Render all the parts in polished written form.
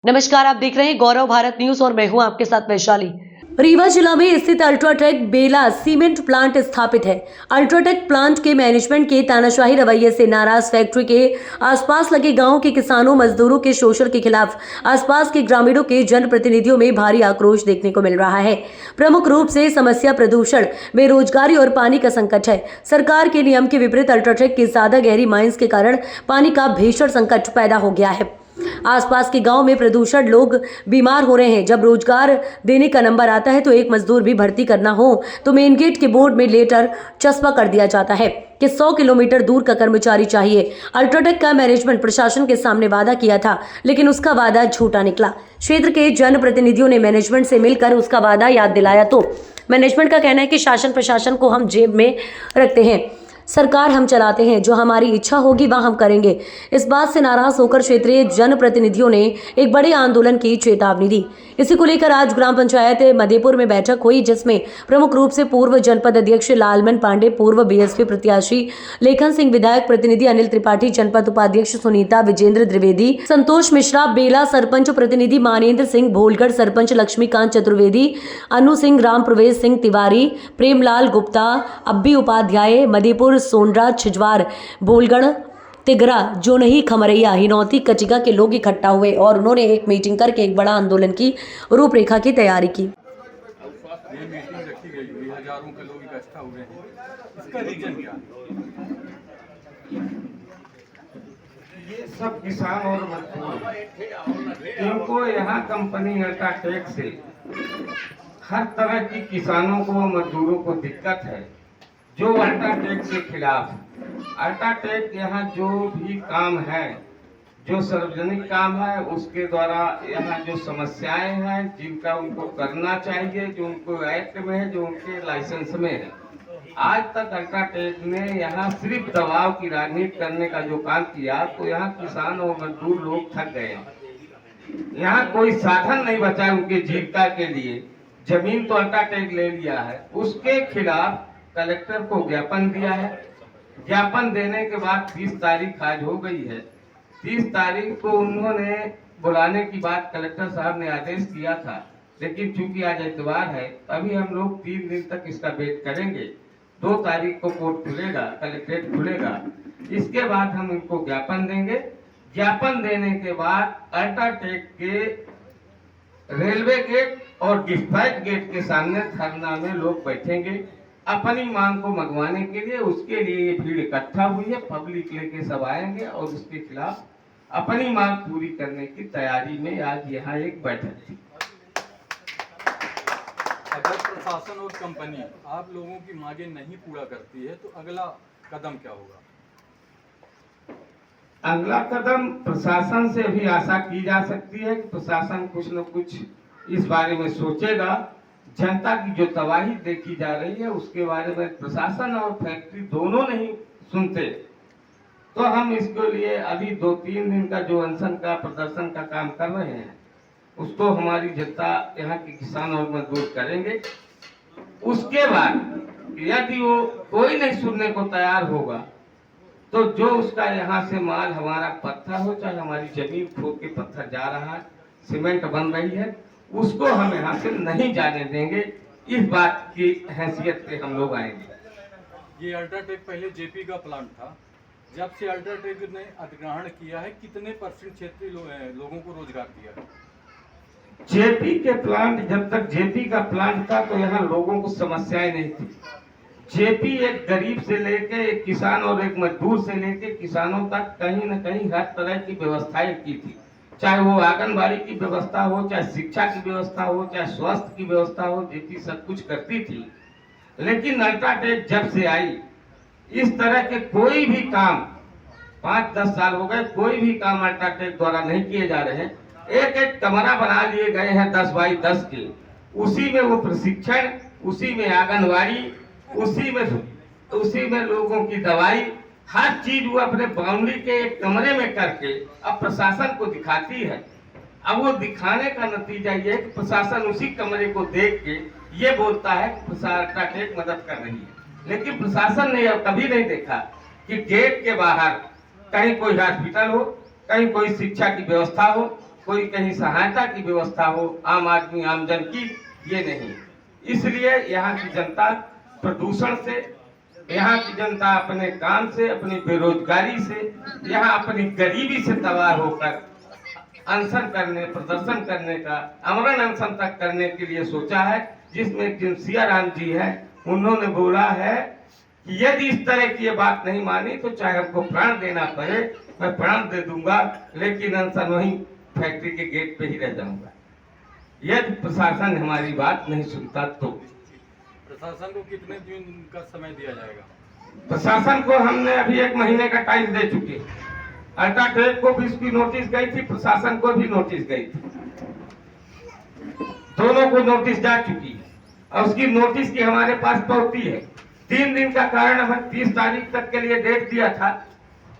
नमस्कार, आप देख रहे हैं गौरव भारत न्यूज और मैं हूं आपके साथ वैशाली। रीवा जिला में स्थित अल्ट्राटेक बेला सीमेंट प्लांट स्थापित है। अल्ट्राटेक प्लांट के मैनेजमेंट के तानाशाही रवैये से नाराज फैक्ट्री के आसपास लगे गांव के किसानों मजदूरों के शोषण के खिलाफ आसपास के ग्रामीणों के जनप्रतिनिधियों में भारी आक्रोश देखने को मिल रहा है। प्रमुख रूप से समस्या प्रदूषण, बेरोजगारी और पानी का संकट है। सरकार के नियम के विपरीत अल्ट्राटेक की ज्यादा गहरी माइंस के कारण पानी का भीषण संकट पैदा हो गया है। आसपास के गांव में प्रदूषण, लोग बीमार हो रहे हैं। जब रोजगार देने का नंबर आता है तो एक मजदूर भी भर्ती करना हो तो मेन गेट के बोर्ड में लेटर चस्पा कर दिया जाता है कि 100 किलोमीटर दूर का कर्मचारी चाहिए। अल्ट्राटेक का मैनेजमेंट प्रशासन के सामने वादा किया था, लेकिन उसका वादा झूठा निकला। क्षेत्र के जनप्रतिनिधियों ने मैनेजमेंट से मिलकर उसका वादा याद दिलाया तो मैनेजमेंट का कहना है कि शासन प्रशासन को हम जेब में रखते हैं, सरकार हम चलाते हैं, जो हमारी इच्छा होगी वह हम करेंगे। इस बात से नाराज होकर क्षेत्रीय जनप्रतिनिधियों ने एक बड़े आंदोलन की चेतावनी दी। इसी को लेकर आज ग्राम पंचायत मधेपुर में बैठक हुई, जिसमें प्रमुख रूप से पूर्व जनपद अध्यक्ष लालमन पांडे, पूर्व बीएसपी प्रत्याशी लेखन सिंह, विधायक प्रतिनिधि अनिल त्रिपाठी, जनपद उपाध्यक्ष सुनीता विजेंद्र द्विवेदी, संतोष मिश्रा, बेला सरपंच प्रतिनिधि मानेंद्र सिंह, भोलगढ़ सरपंच लक्ष्मीकांत चतुर्वेदी, अनु सिंह, राम प्रवेश सिंह तिवारी, प्रेमलाल गुप्ता, अब्बी उपाध्याय, मधेपुर, सोनरा, छिजवार, बोलगढ़, तिगरा, जोनही, खमरैया, हिनौती, कचिगा के लोग इकट्ठा हुए और उन्होंने एक मीटिंग करके एक बड़ा आंदोलन की रूपरेखा की तैयारी की। ये मीटिंग रखी गई हुई, हजारों के लोग इकट्ठा हुए हैं। इसका रीजन क्या है? ये सब किसान और मजदूर, इनको यहाँ कंपनी अल्ट्राटेक से हर तरह की किसानों को, मजदूरों को दिक्कत है। जो अल्ट्राटेक के खिलाफ, अल्ट्राटेक यहाँ जो भी काम है, जो सार्वजनिक काम है, उसके द्वारा यहाँ जो समस्याएं हैं, जिनका उनको करना चाहिए, जो उनको एक्ट में है, जो उनके लाइसेंस में है, आज तक अल्ट्राटेक ने यहाँ सिर्फ दबाव की राजनीति करने का जो काम किया, तो यहाँ किसान और मजदूर लोग थक गए। यहाँ कोई साधन नहीं बचा उनके जीविका के लिए। जमीन तो अल्ट्राटेक ले लिया है, उसके खिलाफ कलेक्टर को ज्ञापन दिया है। ज्ञापन देने के बाद 30 तारीख आज हो गई है। 30 तारीख को उन्होंने बुलाने की बात कलेक्टर साहब ने आदेश किया था, लेकिन चूंकि आज इतवार है, अभी हम लोग 3 दिन तक इसका वेट करेंगे। 2 तारीख को कोर्ट खुलेगा, कलेक्ट्रेट खुलेगा, इसके बाद हम इनको ज्ञापन देंगे। ज्ञापन देने के बाद अल्ट्राटेक के रेलवे गेट और डिस्पैच गेट के सामने धरना में लोग बैठेंगे अपनी मांग को मंगवाने के लिए। उसके लिए ये भीड़ इकट्ठा हुई है, पब्लिक लेके सब आएंगे और उसके खिलाफ अपनी मांग पूरी करने की तैयारी में आज यहाँ एक बैठक थी। अगर प्रशासन और कंपनी आप लोगों की मांगे नहीं पूरा करती है तो अगला कदम क्या होगा? अगला कदम प्रशासन से भी आशा की जा सकती है कि प्रशासन कुछ न कुछ इस बारे में सोचेगा। जनता की जो तबाही देखी जा रही है, उसके बारे में प्रशासन और फैक्ट्री दोनों नहीं सुनते, तो हम इसके लिए अभी 2-3 दिन का जो अनशन का प्रदर्शन का काम कर रहे हैं, उसको हमारी जनता, यहाँ के किसान और मजदूर करेंगे। उसके बाद यदि वो कोई नहीं सुनने को तैयार होगा, तो जो उसका यहाँ से माल, हमारा पत्थर हो, चाहे हमारी जमीन खोद के पत्थर जा रहा है, सीमेंट बन रही है, उसको हम यहाँ से नहीं जाने देंगे। इस बात की हैसियत से हम लोग आएंगे। ये अल्ट्राटेक पहले जेपी का प्लांट था। जब से अल्ट्राटेक ने अधिग्रहण किया है, कितने % क्षेत्रीय लोगों को रोजगार दिया है? जेपी के प्लांट, जब तक जेपी का प्लांट था तो यहाँ लोगों को समस्याएं नहीं थी। जेपी एक गरीब से लेके, एक किसान और एक मजदूर से लेके किसानों तक कहीं न कहीं हर तरह की व्यवस्थाएं की थी। चाहे वो आंगनबाड़ी की व्यवस्था हो, चाहे शिक्षा की व्यवस्था हो, चाहे स्वास्थ्य की व्यवस्था हो, जेपी सब कुछ करती थी। लेकिन अल्ट्राटेक जब से आई, इस तरह के कोई भी काम 5-10 साल हो गए, कोई भी काम अल्ट्राटेक द्वारा नहीं किए जा रहे हैं। एक कमरा बना लिए गए हैं 10 बाई 10 के, उसी में वो प्रशिक्षण, उसी में आंगनबाड़ी, उसी में लोगों की दवाई, हर चीज वो अपने बाउंड्री के एक कमरे में करके अब प्रशासन को दिखाती है। अब वो दिखाने का नतीजा ये है कि प्रशासन उसी कमरे को देख के ये बोलता है कि अल्ट्राटेक मदद कर रही है, लेकिन प्रशासन ने अब कभी नहीं देखा कि गेट के बाहर कहीं कोई हॉस्पिटल हो, कहीं कोई शिक्षा की व्यवस्था हो, कोई कहीं सहायता की व्यवस्था हो आम आदमी आम जन की, ये नहीं। इसलिए यहाँ की जनता प्रदूषण से, यहाँ की जनता अपने काम से, अपनी बेरोजगारी से, यहाँ अपनी गरीबी से तबाह होकर अनशन करने, प्रदर्शन करने का, आमरण अनशन तक करने के लिए सोचा है। जिसमें एक दिन सियाराम जी है, उन्होंने बोला है कि यदि इस तरह की ये बात नहीं मानी तो चाहे हमको प्राण देना पड़े, मैं प्राण दे दूंगा, लेकिन अनशन वहीं फैक्ट्री के गेट पे ही रह जाऊंगा यदि प्रशासन हमारी बात नहीं सुनता तो। प्रशासन को कितने दिन का समय दिया जाएगा? प्रशासन को हमने अभी 1 महीने का टाइम दे चुके हैं। अल्ट्राटेक को भी इसकी नोटिस गई थी, प्रशासन को भी नोटिस गई थी, दोनों को नोटिस जा चुकी है और उसकी नोटिस की हमारे पास पावती है। 3 दिन का कारण हमें 30 तारीख तक के लिए डेट दिया था,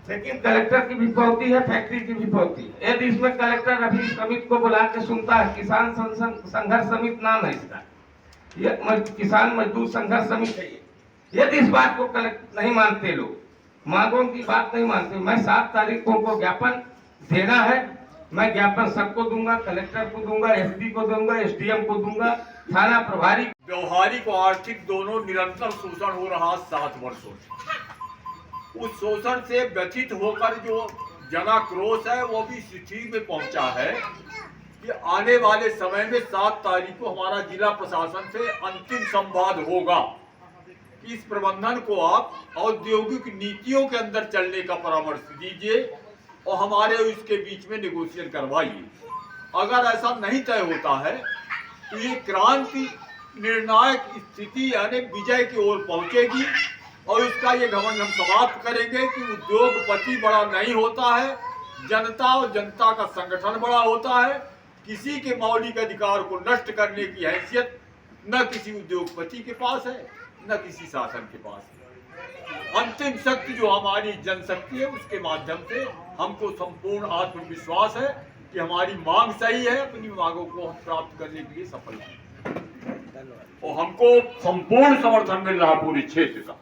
लेकिन कलेक्टर की भी पावती है, फैक्ट्री की भी पावती है। यदि इसमें कलेक्टर अभी समिति को बुला के सुनता है, किसान संघर्ष समिति नाम है इसका, ये किसान मजदूर संघर्ष समिति है। यदि इस बात को कलेक्टर नहीं मानते, लोग मांगों की बात नहीं मानते, मैं 7 तारीख को उनको ज्ञापन देना है। मैं ज्ञापन सबको दूंगा, कलेक्टर को दूंगा, एसपी को दूंगा, एसडीएम को दूंगा, थाना प्रभारी। व्यवहारिक और आर्थिक दोनों निरंतर शोषण हो रहा 7 वर्षों से। उस शोषण से व्यथित होकर जो जनाक्रोश है वो भी इस स्थिति में पहुंचा है कि आने वाले समय में 7 तारीख को हमारा जिला प्रशासन से अंतिम संवाद होगा कि इस प्रबंधन को आप औद्योगिक नीतियों के अंदर चलने का परामर्श दीजिए और हमारे इसके बीच में नेगोशिएशन करवाइए। अगर ऐसा नहीं तय होता है तो ये क्रांति निर्णायक स्थिति यानी विजय की ओर पहुंचेगी और इसका ये घमंड हम समाप्त करेंगे कि उद्योगपति बड़ा नहीं होता है, जनता और जनता का संगठन बड़ा होता है। किसी के मौलिक अधिकार को नष्ट करने की हैसियत न किसी उद्योगपति के पास है, न किसी शासन के पास है। अंतिम शक्ति जो हमारी जनशक्ति है, उसके माध्यम से हमको संपूर्ण आत्मविश्वास है कि हमारी मांग सही है, अपनी मांगों को प्राप्त करने के लिए सफल है और हमको संपूर्ण समर्थन मिल रहा पूरे क्षेत्र का।